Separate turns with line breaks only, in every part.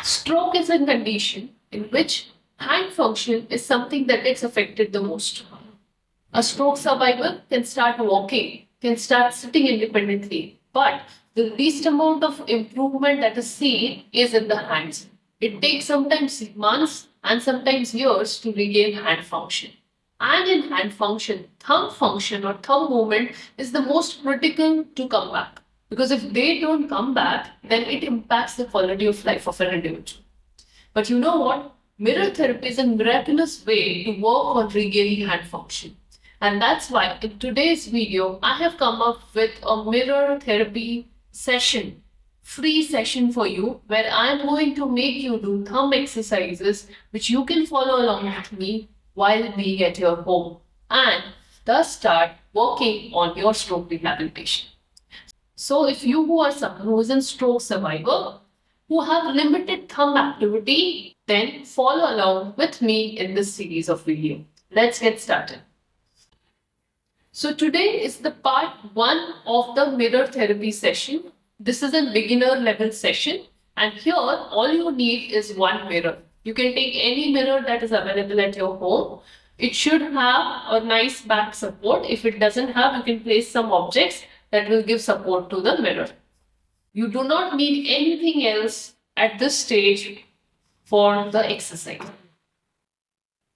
Stroke is a condition in which hand function is something that gets affected the most. A stroke survivor can start walking, can start sitting independently, but the least amount of improvement that is seen is in the hands. It takes sometimes months and sometimes years to regain hand function. And in hand function, thumb function or thumb movement is the most critical to come back. Because if they don't come back, then it impacts the quality of life of an individual. But you know what? Mirror therapy is a miraculous way to work on regaining hand function. And that's why in today's video, I have come up with a mirror therapy session, free session for you, where I'm going to make you do thumb exercises which you can follow along with me while being at your home and thus start working on your stroke rehabilitation. So if you who are someone who is a stroke survivor, who have limited thumb activity, then follow along with me in this series of video. Let's get started. So today is the part 1 of the mirror therapy session. This is a beginner level session, and here all you need is one mirror. You can take any mirror that is available at your home. It should have a nice back support. If it doesn't have, you can place some objects that will give support to the mirror. You do not need anything else at this stage for the exercise.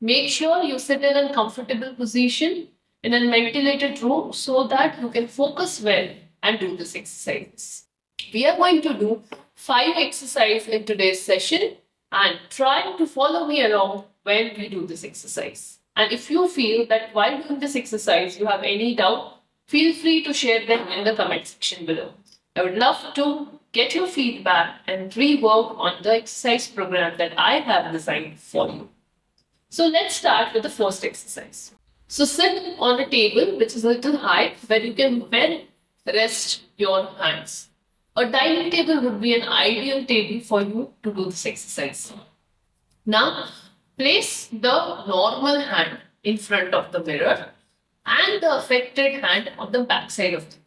Make sure you sit in a comfortable position in a ventilated room so that you can focus well and do this exercise. We are going to do 5 exercises in today's session and try to follow me along when we do this exercise. And if you feel that while doing this exercise you have any doubt, feel free to share them in the comment section below. I would love to get your feedback and rework on the exercise program that I have designed for you. So let's start with the first exercise. So sit on a table which is a little high where you can well rest your hands. A dining table would be an ideal table for you to do this exercise. Now place the normal hand in front of the mirror and the affected hand on the back side of the mirror.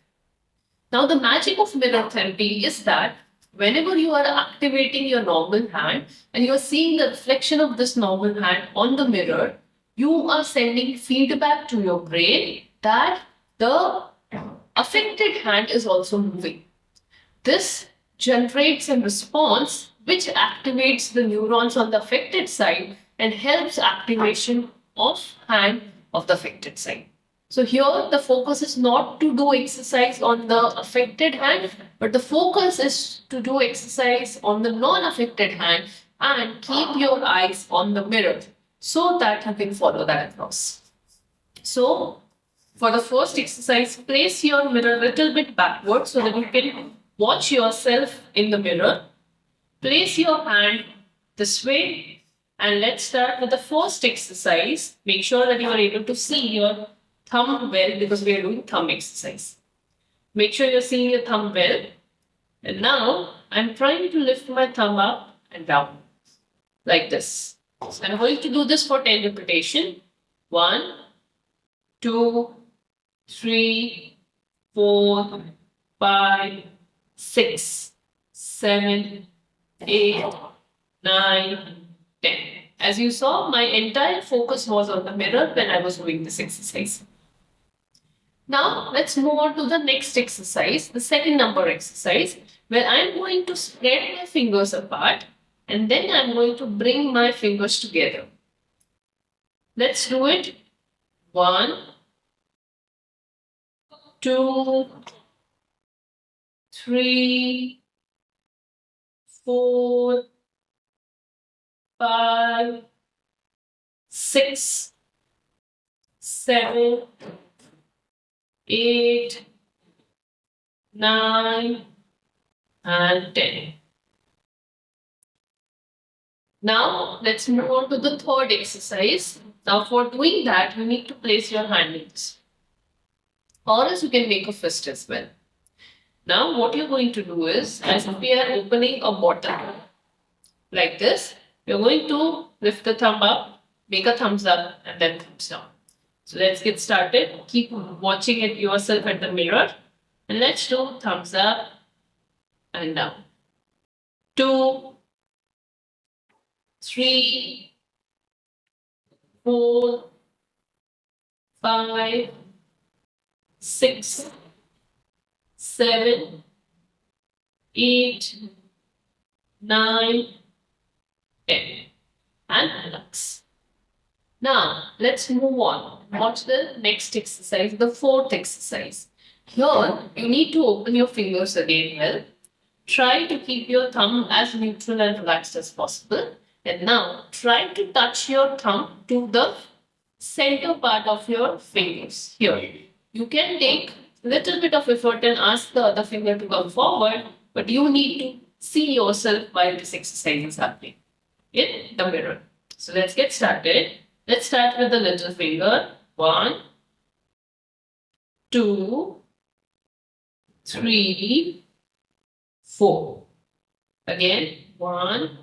Now the magic of mirror therapy is that whenever you are activating your normal hand and you are seeing the reflection of this normal hand on the mirror, you are sending feedback to your brain that the affected hand is also moving. This generates a response which activates the neurons on the affected side and helps activation of hand of the affected side. So here the focus is not to do exercise on the affected hand, but the focus is to do exercise on the non-affected hand and keep your eyes on the mirror so that you can follow that across. So for the first exercise, place your mirror a little bit backward so that you can watch yourself in the mirror. Place your hand this way and let's start with the first exercise. Make sure that you are able to see your thumb well because we are doing thumb exercise. Make sure you're seeing your thumb well. And now I'm trying to lift my thumb up and down like this. So I'm going to do this for 10 repetitions. 1, 2, 3, 4, 5, 6, 7, 8, 9, 10. As you saw, my entire focus was on the mirror when I was doing this exercise. Now let's move on to the next exercise, the second number exercise, where I'm going to spread my fingers apart and then I'm going to bring my fingers together. Let's do it. 1, 2, 3, 4, 5, 6, 7, 8, 9, and 10. Now let's move on to the third exercise. Now for doing that, you need to place your hand in this. Or else you can make a fist as well. Now what you're going to do is, as if we are opening a bottle like this, you're going to lift the thumb up, make a thumbs up and then thumbs down. So let's get started. Keep watching it yourself at the mirror and let's do thumbs up and down. 2, 3, 4, 5, 6, 7, 8, 9, 10. And relax. Now, let's move on. Watch the next exercise, the fourth exercise. Here, you need to open your fingers again well. Try to keep your thumb as neutral and relaxed as possible. And now, try to touch your thumb to the center part of your fingers. Here, you can take a little bit of effort and ask the other finger to come forward, but you need to see yourself while this exercise is happening in the mirror. So let's get started. Let's start with the little finger. 1, 2, 3, 4. Again, 1,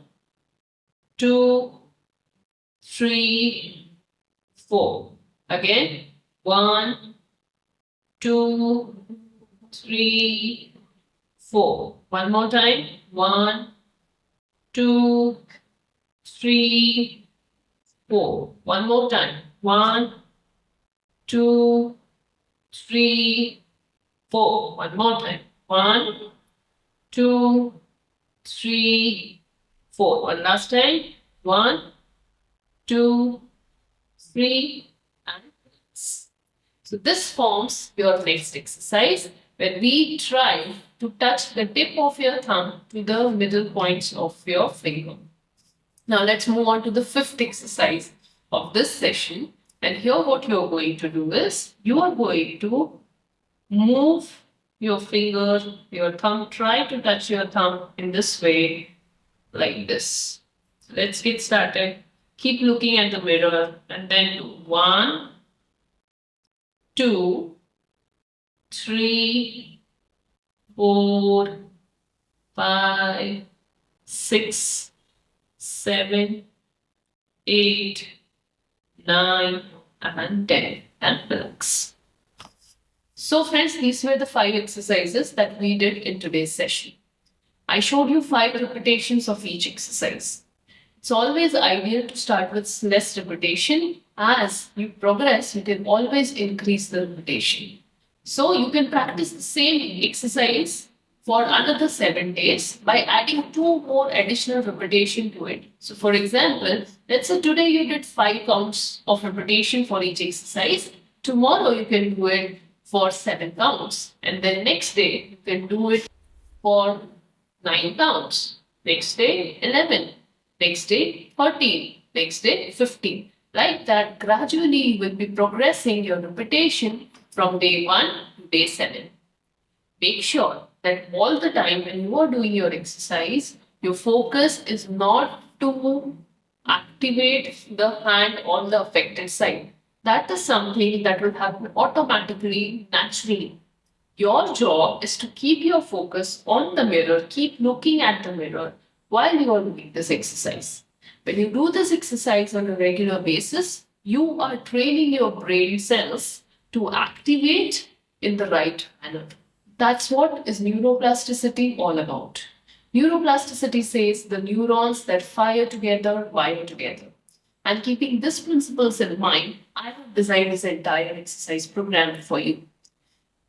2, 3, 4. Again, 1, 2, 3, 4. One more time. 1, 2, 3, 4. One more time. 1, 2, 3, 4. One more time. 1, 2, 3, 4. One last time. 1, 2, 3, and 6. So this forms your next exercise when we try to touch the tip of your thumb to the middle points of your finger. Now let's move on to the fifth exercise of this session. And here what you are going to do is, you are going to move your finger, your thumb, try to touch your thumb in this way, like this. So let's get started. Keep looking at the mirror and then do 1, 2, 3, 4, 5, 6, 7, 8, 9, and 10. And relax. So friends, these were the 5 exercises that we did in today's session. I showed you 5 repetitions of each exercise. It's always ideal to start with less repetition. As you progress, you can always increase the repetition. So you can practice the same exercise for another 7 days by adding 2 more additional repetition to it. So for example, let's say today you did 5 counts of repetition for each exercise. Tomorrow you can do it for 7 counts. And then next day you can do it for 9 counts. Next day 11. Next day 13. Next day 15. Like that, gradually you will be progressing your repetition from day 1 to day 7. Make sure that all the time when you are doing your exercise, your focus is not to activate the hand on the affected side. That is something that will happen automatically, naturally. Your job is to keep your focus on the mirror, keep looking at the mirror while you are doing this exercise. When you do this exercise on a regular basis, you are training your brain cells to activate in the right manner. That's what is neuroplasticity all about. Neuroplasticity says the neurons that fire together wire together. And keeping these principles in mind, I have designed this entire exercise program for you.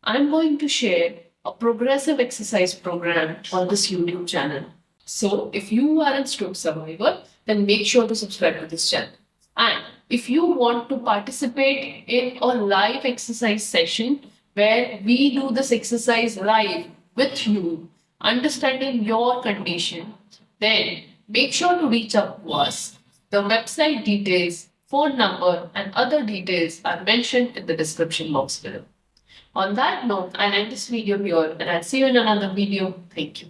I'm going to share a progressive exercise program on this YouTube channel. So if you are a stroke survivor, then make sure to subscribe to this channel. And if you want to participate in a live exercise session where we do this exercise live with you, understanding your condition, then make sure to reach out to us. The website details, phone number, and other details are mentioned in the description box below. On that note, I'll end this video here and I'll see you in another video. Thank you.